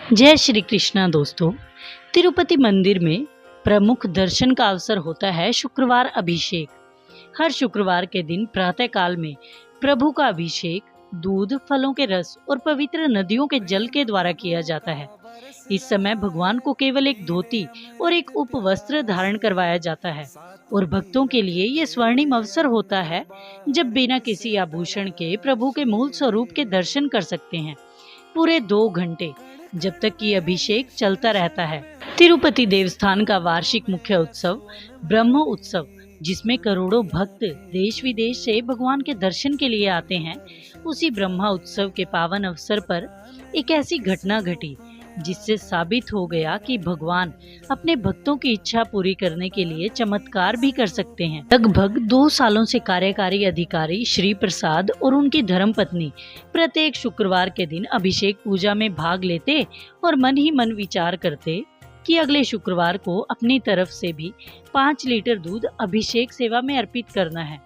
जय श्री कृष्णा दोस्तों। तिरुपति मंदिर में प्रमुख दर्शन का अवसर होता है शुक्रवार अभिषेक। हर शुक्रवार के दिन प्रातः काल में प्रभु का अभिषेक दूध, फलों के रस और पवित्र नदियों के जल के द्वारा किया जाता है। इस समय भगवान को केवल एक धोती और एक उपवस्त्र धारण करवाया जाता है और भक्तों के लिए ये स्वर्णिम अवसर होता है जब बिना किसी आभूषण के प्रभु के मूल स्वरूप के दर्शन कर सकते हैं। पूरे 2 घंटे जब तक कि अभिषेक चलता रहता है। तिरुपति देवस्थान का वार्षिक मुख्य उत्सव ब्रह्म उत्सव, जिसमें करोड़ों भक्त देश विदेश से भगवान के दर्शन के लिए आते हैं, उसी ब्रह्मा उत्सव के पावन अवसर पर एक ऐसी घटना घटी जिससे साबित हो गया कि भगवान अपने भक्तों की इच्छा पूरी करने के लिए चमत्कार भी कर सकते हैं। लगभग 2 सालों से कार्यकारी अधिकारी श्री प्रसाद और उनकी धर्मपत्नी प्रत्येक शुक्रवार के दिन अभिषेक पूजा में भाग लेते और मन ही मन विचार करते कि अगले शुक्रवार को अपनी तरफ से भी 5 लीटर दूध अभिषेक सेवा में अर्पित करना है,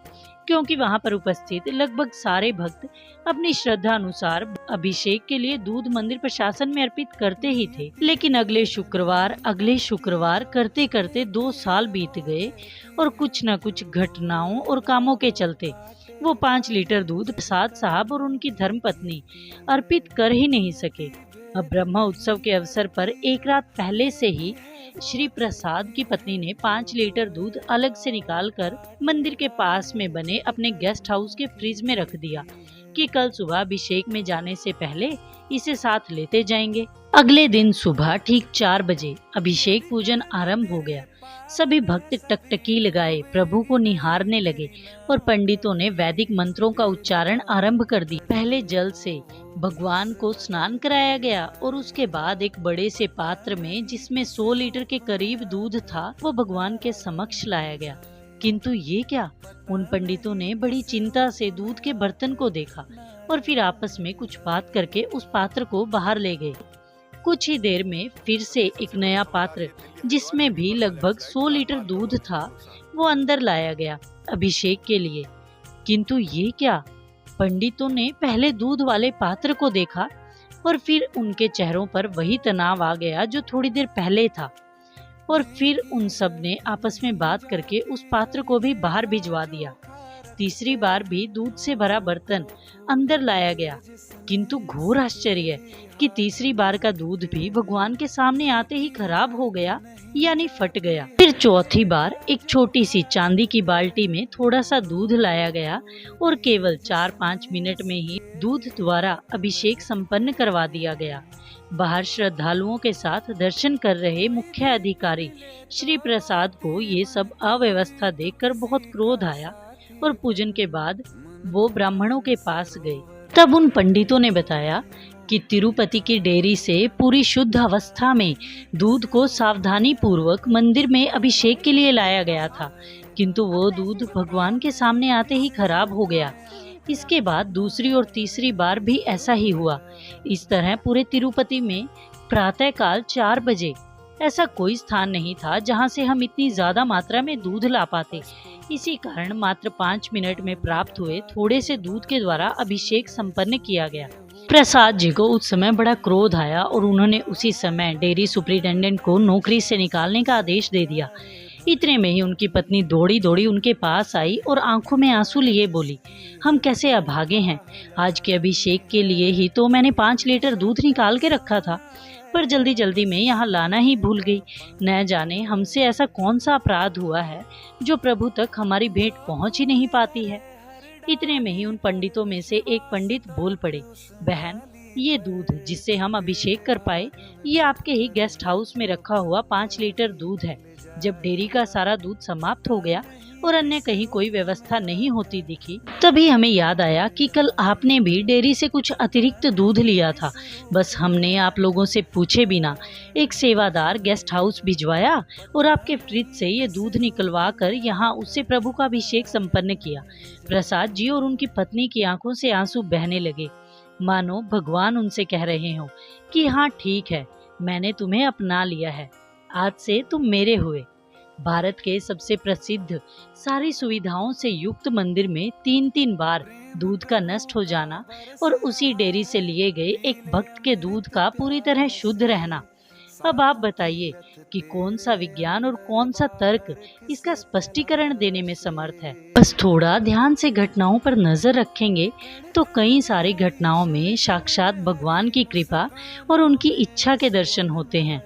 क्योंकि वहां पर उपस्थित लगभग सारे भक्त अपनी श्रद्धा अनुसार अभिषेक के लिए दूध मंदिर प्रशासन में अर्पित करते ही थे। लेकिन अगले शुक्रवार करते करते 2 साल बीत गए और कुछ न कुछ घटनाओं और कामों के चलते वो 5 लीटर दूध प्रसाद साहब और उनकी धर्मपत्नी अर्पित कर ही नहीं सके। अब ब्रह्मा उत्सव के अवसर पर एक रात पहले से ही श्री प्रसाद की पत्नी ने 5 लीटर दूध अलग से निकालकर मंदिर के पास में बने अपने गेस्ट हाउस के फ्रिज में रख दिया कि कल सुबह अभिषेक में जाने से पहले इसे साथ लेते जाएंगे। अगले दिन सुबह ठीक 4 बजे अभिषेक पूजन आरंभ हो गया। सभी भक्त टकटकी लगाए प्रभु को निहारने लगे और पंडितों ने वैदिक मंत्रों का उच्चारण आरंभ कर दी। पहले जल से भगवान को स्नान कराया गया और उसके बाद एक बड़े से पात्र में जिसमें 100 लीटर के करीब दूध था वो भगवान के समक्ष लाया गया। किंतु ये क्या, उन पंडितों ने बड़ी चिंता से दूध के बर्तन को देखा और फिर आपस में कुछ बात करके उस पात्र को बाहर ले गए। कुछ ही देर में फिर से एक नया पात्र जिसमें भी लगभग 100 लीटर दूध था वो अंदर लाया गया अभिषेक के लिए। किंतु ये क्या, पंडितों ने पहले दूध वाले पात्र को देखा और फिर उनके चेहरों पर वही तनाव आ गया जो थोड़ी देर पहले था और फिर उन सब ने आपस में बात करके उस पात्र को भी बाहर भिजवा दिया। तीसरी बार भी दूध से भरा बर्तन अंदर लाया गया, किंतु घोर आश्चर्य कि तीसरी बार का दूध भी भगवान के सामने आते ही खराब हो गया, यानी फट गया। फिर चौथी बार एक छोटी सी चांदी की बाल्टी में थोड़ा सा दूध लाया गया और केवल 4-5 मिनट में ही दूध द्वारा अभिषेक संपन्न करवा दिया गया। बाहर श्रद्धालुओं के साथ दर्शन कर रहे मुख्य अधिकारी श्री प्रसाद को ये सब अव्यवस्था देखकर बहुत क्रोध आया और पूजन के बाद वो ब्राह्मणों के पास गए। तब उन पंडितों ने बताया कि तिरुपति की डेयरी से पूरी शुद्ध अवस्था में दूध को सावधानी पूर्वक मंदिर में अभिषेक के लिए लाया गया था, किंतु वो दूध भगवान के सामने आते ही खराब हो गया। इसके बाद दूसरी और तीसरी बार भी ऐसा ही हुआ। इस तरह पूरे तिरुपति में प्रातः काल 4 बजे ऐसा कोई स्थान नहीं था जहां से हम इतनी ज्यादा मात्रा में दूध ला पाते। इसी कारण मात्र 5 मिनट में प्राप्त हुए थोड़े से दूध के द्वारा अभिषेक संपन्न किया गया। प्रसाद जी को उस समय बड़ा क्रोध आया और उन्होंने उसी समय डेयरी सुपरिटेंडेंट को नौकरी से निकालने का आदेश दे दिया। इतने में ही उनकी पत्नी दौड़ी दौड़ी उनके पास आई और आंखों में आंसू लिए बोली, हम कैसे अभागे हैं, आज के अभिषेक के लिए ही तो मैंने 5 लीटर दूध निकाल के रखा था, पर जल्दी जल्दी में यहाँ लाना ही भूल गई। न जाने हमसे ऐसा कौन सा अपराध हुआ है जो प्रभु तक हमारी भेंट पहुँच ही नहीं पाती है। इतने में ही उन पंडितों में से एक पंडित बोल पड़े, बहन, ये दूध जिससे हम अभिषेक कर पाए ये आपके ही गेस्ट हाउस में रखा हुआ 5 लीटर दूध है। जब डेयरी का सारा दूध समाप्त हो गया और अन्य कहीं कोई व्यवस्था नहीं होती दिखी, तभी हमें याद आया कि कल आपने भी डेयरी से कुछ अतिरिक्त दूध लिया था। बस हमने आप लोगों से पूछे बिना एक सेवादार गेस्ट हाउस भिजवाया और आपके फ्रिज से ये दूध निकलवा कर यहाँ उससे प्रभु का अभिषेक संपन्न किया। प्रसाद जी और उनकी पत्नी की आंखों से आंसू बहने लगे, मानो भगवान उनसे कह रहे हो कि हाँ ठीक है, मैंने तुम्हें अपना लिया है, आज से तुम मेरे हुए। भारत के सबसे प्रसिद्ध सारी सुविधाओं से युक्त मंदिर में 3-3 बार दूध का नष्ट हो जाना और उसी डेयरी से लिए गए एक भक्त के दूध का पूरी तरह शुद्ध रहना। अब आप बताइए कि कौन सा विज्ञान और कौन सा तर्क इसका स्पष्टीकरण देने में समर्थ है। बस थोड़ा ध्यान से घटनाओं पर नजर रखेंगे तो कई सारी घटनाओं में साक्षात भगवान की कृपा और उनकी इच्छा के दर्शन होते हैं।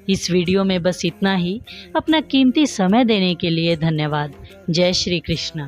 इस वीडियो में बस इतना ही। अपना कीमती समय देने के लिए धन्यवाद। जय श्री कृष्ण।